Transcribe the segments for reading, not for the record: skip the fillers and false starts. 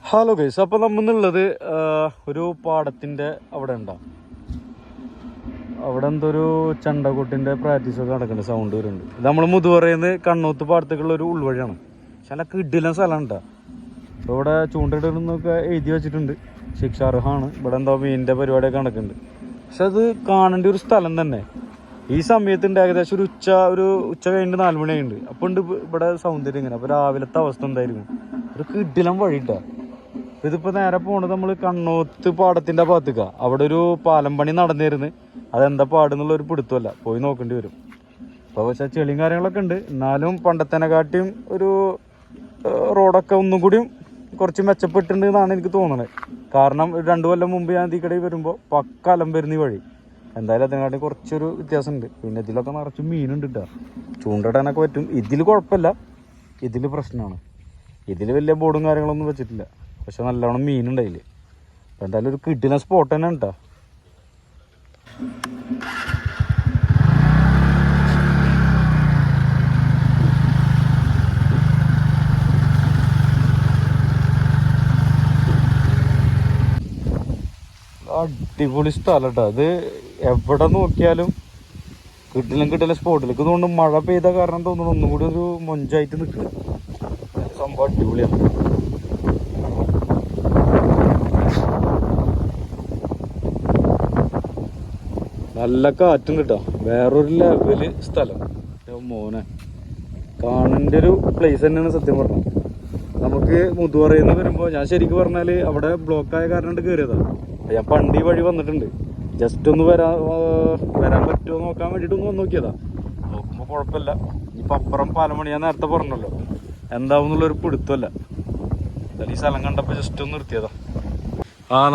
Hello guys, അപ്പോൾ നമ്മളുള്ളത് ഒരു പാടത്തിൻ്റെ അവിടെ ഉണ്ടാവും. അവിടെ എന്തൊരു ചണ്ടക്കുട്ടിൻ്റെ പ്രാക്ടീസൊക്കെ നടക്കുന്നുണ്ട്, സൗണ്ട് വരുന്നുണ്ട്. ഇത് നമ്മൾ മുതുവറയുന്ന കണ്ണൂത്ത് പാടത്തേക്കുള്ള ഒരു ഉൾവഴിയാണ്. പക്ഷെ നല്ല കിടിലൻ സ്ഥലം ഉണ്ടാ. അപ്പോൾ ഇവിടെ ചൂണ്ടിടണമെന്നൊക്കെ എഴുതി വെച്ചിട്ടുണ്ട്, ശിക്ഷാർഹമാണ്. ഇവിടെ എന്തോ മീനിൻ്റെ പരിപാടിയൊക്കെ നടക്കുന്നുണ്ട്. പക്ഷെ അത് കാണേണ്ട ഒരു സ്ഥലം തന്നെ. ഈ സമയത്തുണ്ട് ഏകദേശം ഒരു ഉച്ച കഴിഞ്ഞിട്ട് 4 മണിയായിട്ടുണ്ട്. അപ്പോൾ ഉണ്ട് ഇവിടെ സൗന്ദര്യം ഇങ്ങനെ. അപ്പോൾ രാവിലത്തെ അവസ്ഥ എന്തായിരിക്കും? ഒരു കിടിലൻ വഴിയിട്ടാ. ഇതിപ്പോൾ നേരെ പോണത് നമ്മൾ കണ്ണൂത്ത് പാടത്തിൻ്റെ ഭാഗത്തേക്കാണ്. അവിടെ ഒരു പാലം പണി നടന്നിരുന്നു. അതെന്താ പാടെന്നുള്ള ഒരു പിടുത്തമല്ല, പോയി നോക്കേണ്ടി വരും. അപ്പോൾ പക്ഷേ ചെളിയും കാര്യങ്ങളൊക്കെ ഉണ്ട്. എന്നാലും പണ്ടത്തേനെക്കാട്ടിയും ഒരു റോഡൊക്കെ ഒന്നും കൂടിയും കുറച്ച് മെച്ചപ്പെട്ടിട്ടുണ്ട് എന്നാണ് എനിക്ക് തോന്നുന്നത്. കാരണം 2 കൊല്ലം മുമ്പ് ഞാൻ തീക്കടയിൽ വരുമ്പോൾ പക്ക അലമ്പരുന്ന ഈ വഴി. എന്തായാലും അതിനെക്കാട്ടി കുറച്ചൊരു വ്യത്യാസമുണ്ട്. പിന്നെ ഇതിലൊക്കെ നിറച്ച് മീനുണ്ട് കേട്ടോ, ചൂണ്ടിടാനൊക്കെ പറ്റും. ഇതിൽ കുഴപ്പമില്ല, ഇതിൽ പ്രശ്നമാണ്. ഇതിൽ വലിയ ബോർഡും കാര്യങ്ങളൊന്നും വെച്ചിട്ടില്ല, പക്ഷെ നല്ലോണം മീനുണ്ടായില്ല. അപ്പം എന്തായാലും ഒരു കിടിലൻ സ്പോട്ട് തന്നെ കേട്ടോ. അടിപൊളി സ്ഥലം കേട്ടോ. അത് എവിടെ നോക്കിയാലും കിടിലൻ സ്പോട്ടിലേക്ക് തോന്നുന്നു. മഴ പെയ്ത കാരണം തോന്നുന്നു ഒന്നും കൂടി ഒരു മൊഞ്ചായിട്ട് നിൽക്കുക. സംഭവം അടിപൊളിയാണ്. നല്ല കാറ്റും കിട്ടാം. വേറൊരു ലെവല് സ്ഥലം. മോനെ കാണേണ്ട ഒരു പ്ലേസ് തന്നെയാണ് സത്യം പറഞ്ഞത്. നമുക്ക് മുതുവറയിൽ വരുമ്പോൾ ഞാൻ ശരിക്കും പറഞ്ഞാൽ അവിടെ ബ്ലോക്കായ കാരണം കയറിയതാണ്. ഞാൻ പണ്ട് ഈ വഴി വന്നിട്ടുണ്ട്. ജസ്റ്റ് ഒന്ന് വരാൻ പറ്റുമോ നോക്കാൻ വേണ്ടിയിട്ട് ഒന്ന് വന്ന് നോക്കിയതാ. നോക്കുമ്പോൾ കുഴപ്പമില്ല. ഇപ്പം അപ്പുറം പാലമണി ഞാൻ നേരത്തെ പറഞ്ഞല്ലോ, എന്താവും എന്നുള്ളൊരു പിടുത്തമല്ല. എന്തായാലും ഈ സ്ഥലം കണ്ടപ്പോൾ ജസ്റ്റ് ഒന്ന് നിർത്തിയതാ.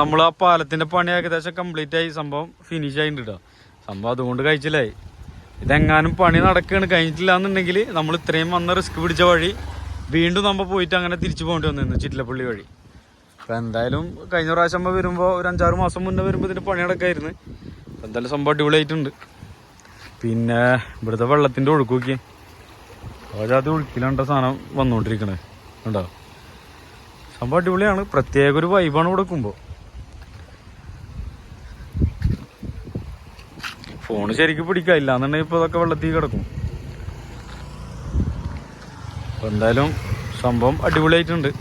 നമ്മൾ ആ പാലത്തിൻ്റെ പണി ഏകദേശം കംപ്ലീറ്റ് ആയി. സംഭവം ഫിനിഷ് ആയിട്ടുണ്ട്. സംഭവം അതുകൊണ്ട് കഴിച്ചില്ലായി. ഇതെങ്ങാനും പണി നടക്കുകയാണ്, കഴിഞ്ഞിട്ടില്ല എന്നുണ്ടെങ്കിൽ നമ്മൾ ഇത്രയും വന്ന റിസ്ക് പിടിച്ച വഴി വീണ്ടും നമ്മൾ പോയിട്ട് അങ്ങനെ തിരിച്ചു പോകേണ്ടി വന്നിരുന്നു, ചിറ്റിലപ്പള്ളി വഴി. അപ്പോൾ എന്തായാലും കഴിഞ്ഞ പ്രാവശ്യം വരുമ്പോൾ ഒരു 5-6 മാസം മുന്നേ വരുമ്പോൾ ഇതിൻ്റെ പണി നടക്കായിരുന്നു. എന്തായാലും സംഭവം അടിപൊളിയായിട്ടുണ്ട്. പിന്നെ ഇവിടുത്തെ വെള്ളത്തിൻ്റെ ഒഴുക്ക് നോക്കി, അത് ഒഴുക്കിലാണ്ട സാധനം വന്നുകൊണ്ടിരിക്കണേ ഉണ്ടോ. സംഭവം അടിപൊളിയാണ്. പ്രത്യേക ഒരു വൈബാണ് ഇവിടെ നിൽക്കുമ്പോൾ. ഫോണ് ശരിക്കും പിടിക്കുക, ഇല്ലാന്നുണ്ടെങ്കിൽ ഇപ്പോൾ ഇതൊക്കെ വെള്ളത്തിൽ കിടക്കും. അപ്പോൾ എന്തായാലും സംഭവം അടിപൊളിയായിട്ടുണ്ട്.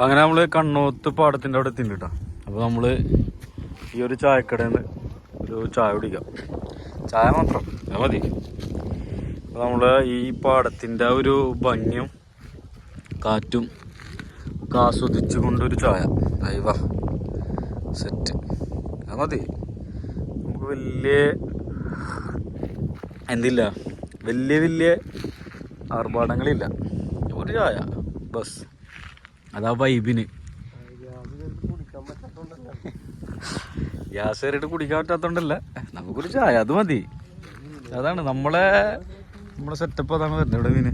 അങ്ങനെ നമ്മൾ കണ്ണൂത്ത് പാടത്തിൻ്റെ അവിടെ എത്തിയിട്ടുണ്ട് കേട്ടോ. അപ്പോൾ നമ്മൾ ഈ ഒരു ചായക്കടയിൽ നിന്ന് ഒരു ചായ കുടിക്കാം. ചായ മാത്രം അത് മതി. അപ്പോൾ നമ്മൾ ഈ പാടത്തിൻ്റെ ഒരു ഭംഗിയും കാറ്റും ഒക്കെ ആസ്വദിച്ചു കൊണ്ടൊരു ചായ. അയവ സെറ്റ്, അത് മതി. നമുക്ക് വലിയ ആർഭാടങ്ങളില്ല. ഒരു ചായ ബസ്, അതാ വൈബിന്. ഗ്യാസ് കയറിയിട്ട് കുടിക്കാൻ പറ്റാത്തോണ്ടല്ല, നമുക്കൊരു ചായ അത് മതി. അതാണ് നമ്മളെ സെറ്റപ്പ്, അതാണ് വരുന്നത് ഇവിടെ മീന്.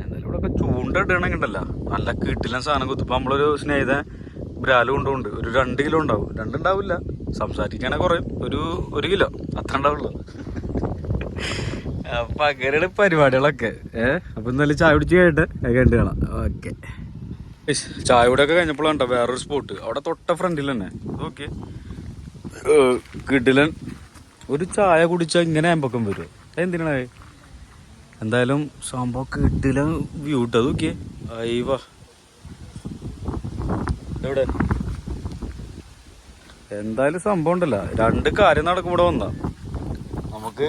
എന്തായാലും ഇവിടെ ഒക്കെ ചൂണ്ടിടണമെങ്കിണ്ടല്ല നല്ല കിട്ടില്ല സാധനം കുത്തും. ഇപ്പം നമ്മളൊരു സ്നേഹിതൻ ബ്രാല് കൊണ്ടുപോകുന്നുണ്ട്. ഒരു 2 കിലോ ഉണ്ടാവും. 2 ഉണ്ടാവില്ല, സംസാരിക്കുകയാണെങ്കിൽ കുറയും. ഒരു 1 കിലോ അത്ര ഉണ്ടാവുള്ളൂ. അപ്പം അങ്ങനെയാണ് പരിപാടികളൊക്കെ. അപ്പം എന്തായാലും ചായ കുടിച്ച് കഴിഞ്ഞിട്ട് കണ്ടു കാണാം. ഓക്കെ, ചായ കൂടെയൊക്കെ കഴിഞ്ഞപ്പോഴാണ് കേട്ടോ വേറൊരു സ്പോട്ട്. അവിടെ തൊട്ട ഫ്രണ്ടിൽ തന്നെ ഓക്കെ കിടിലൻ. ഒരു ചായ കുടിച്ചാൽ ഇങ്ങനെ ആകുമ്പോഴേക്കും വരും. എന്തിനാണ്? എന്തായാലും സംഭവം കിടിലൻ വ്യൂ ഇട്ടത് നോക്കിയേ. അയ്യവാ, എവിടെ എന്തായാലും സംഭവം ഉണ്ടല്ലോ. 2 കാര്യം നടക്കും ഇവിടെ വന്നാ. നമുക്ക്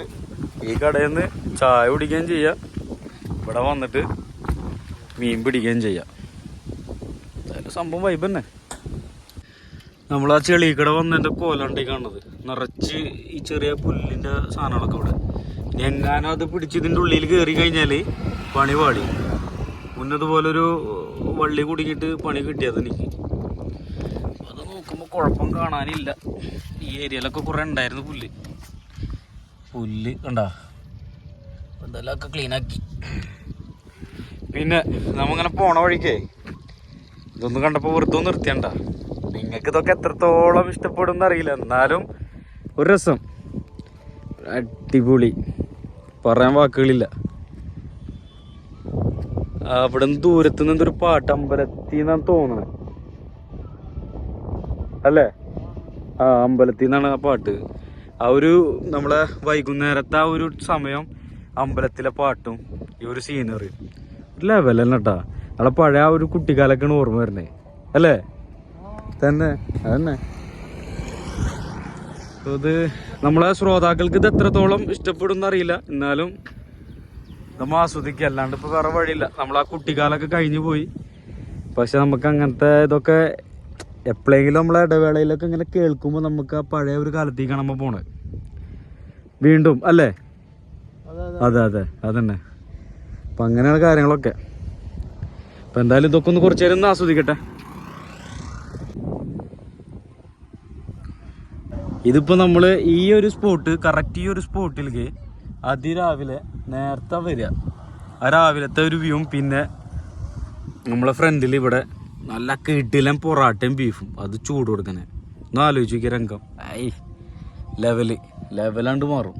ഈ കടയിൽ നിന്ന് ചായ കുടിക്കുകയും ചെയ്യാം, ഇവിടെ വന്നിട്ട് മീൻ പിടിക്കുകയും ചെയ്യാം. എന്തായാലും സംഭവം വൈബ് തന്നെ. നമ്മൾ ആ ചെളിക്കട വന്നതിൻ്റെ കോലാണ്ടി കാണുന്നത് നിറച്ച് ഈ ചെറിയ പുല്ലിൻ്റെ സാധനങ്ങളൊക്കെ ഇവിടെ. ഇനി എങ്ങാനും അത് പിടിച്ച് ഇതിൻ്റെ ഉള്ളിൽ കയറി കഴിഞ്ഞാൽ പണി പാടി. മുന്നതുപോലൊരു വള്ളി കുടുങ്ങിയിട്ട് പണി കിട്ടിയത് എനിക്ക്. അത് നോക്കുമ്പോൾ കുഴപ്പം കാണാനില്ല. ഈ ഏരിയയിലൊക്കെ കുറേ ഉണ്ടായിരുന്നു പുല്ല് കണ്ടാ. എന്തായാലും ഒക്കെ ക്ലീനാക്കി. പിന്നെ നമ്മങ്ങനെ പോണ വഴിക്കേ ഇതൊന്നും കണ്ടപ്പോൾ വെറുതെ നിർത്തിയണ്ട. നിങ്ങൾക്ക് ഇതൊക്കെ എത്രത്തോളം ഇഷ്ടപ്പെടും എന്നറിയില്ല, എന്നാലും ഒരു രസം, അടിപൊളി, പറയാൻ വാക്കുകളില്ല. അവിടെ നിന്ന് ദൂരത്ത് നിന്നൊരു പാട്ട്, അമ്പലത്തിൽ നിന്നാണ് തോന്നണേ അല്ലേ? ആ, അമ്പലത്തിൽ നിന്നാണ് ആ പാട്ട്. ആ ഒരു നമ്മളെ വൈകുന്നേരത്തെ ആ ഒരു സമയം, അമ്പലത്തിലെ പാട്ടും ഈ ഒരു സീനറി ലെവലല്ല കേട്ടാ. നമ്മളെ പഴയ ആ ഒരു കുട്ടിക്കാലൊക്കെയാണ് ഓർമ്മ വരുന്നേ അല്ലേ? തന്നെ അതന്നെ. ഇത് നമ്മളെ ശ്രോതാക്കൾക്ക് ഇത് എത്രത്തോളം ഇഷ്ടപ്പെടും എന്നറിയില്ല, എന്നാലും നമ്മൾ ആസ്വദിക്കുക, അല്ലാണ്ട് ഇപ്പോൾ വേറെ വഴിയില്ല. നമ്മൾ ആ കുട്ടിക്കാലൊക്കെ കഴിഞ്ഞു പോയി. പക്ഷെ നമുക്ക് അങ്ങനത്തെ ഇതൊക്കെ എപ്പോഴെങ്കിലും നമ്മളെ ഇടവേളയിലൊക്കെ ഇങ്ങനെ കേൾക്കുമ്പോൾ നമുക്ക് ആ പഴയ ഒരു കാലത്തേക്കാണ് നമ്മൾ പോണത് വീണ്ടും അല്ലേ? അതെ അതെ അതന്നെ. അപ്പം അങ്ങനെയാണ് കാര്യങ്ങളൊക്കെ. അപ്പം എന്തായാലും ഇതൊക്കെ ഒന്ന് കുറച്ച് നേരം ഒന്ന് ആസ്വദിക്കട്ടെ. ഇതിപ്പോൾ നമ്മൾ ഈ ഒരു സ്പോട്ട്, കറക്റ്റ് ഈ ഒരു സ്പോട്ടിലേക്ക് അതിരാവിലെ നേരത്തെ വരിക. ആ രാവിലത്തെ ഒരു വ്യൂവും, പിന്നെ നമ്മളെ ഫ്രണ്ടിൽ ഇവിടെ നല്ല കിടിലൻ പൊറാട്ടയും ബീഫും, അത് ചൂട് കൊടുക്കണേ. ഒന്ന് ആലോചിച്ച് നോക്കിയ രംഗം, ലെവലാണ്ട് മാറും.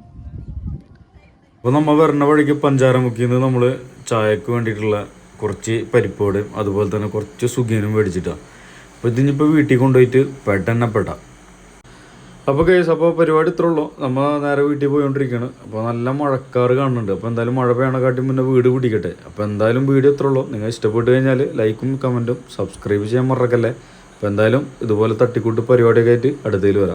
അപ്പോൾ നമ്മൾ വരുന്ന വഴിക്ക് പഞ്ചാരമുക്കിന്ന് നമ്മൾ ചായക്ക് വേണ്ടിയിട്ടുള്ള കുറച്ച് പരിപ്പോടും അതുപോലെ തന്നെ കുറച്ച് സുഖിയനും മേടിച്ചിട്ടാണ്. അപ്പോൾ ഇതിനിപ്പോൾ വീട്ടിൽ കൊണ്ടുപോയിട്ട് പെടാം. അപ്പോൾ കേസ്, അപ്പോൾ പരിപാടി ഇത്രേ ഉള്ളൂ. നമ്മൾ നേരെ വീട്ടിൽ പോയിക്കൊണ്ടിരിക്കുകയാണ്. അപ്പോൾ നല്ല മഴക്കാറ് കാണുന്നുണ്ട്. അപ്പോൾ എന്തായാലും മഴ പെയ്യണക്കാട്ടി മുന്നേ വീട് പിടിക്കട്ടെ. അപ്പോൾ എന്തായാലും വീഡിയോ ഇത്രേ ഉള്ളൂ. നിങ്ങൾ ഇഷ്ടപ്പെട്ട് കഴിഞ്ഞാൽ ലൈക്കും കമൻറ്റും സബ്സ്ക്രൈബ് ചെയ്യാൻ മറക്കല്ലേ. അപ്പോൾ എന്തായാലും ഇതുപോലെ തട്ടിക്കൂട്ട് പരിപാടിയൊക്കെ ആയിട്ട് അടുത്തതിൽ വരാം.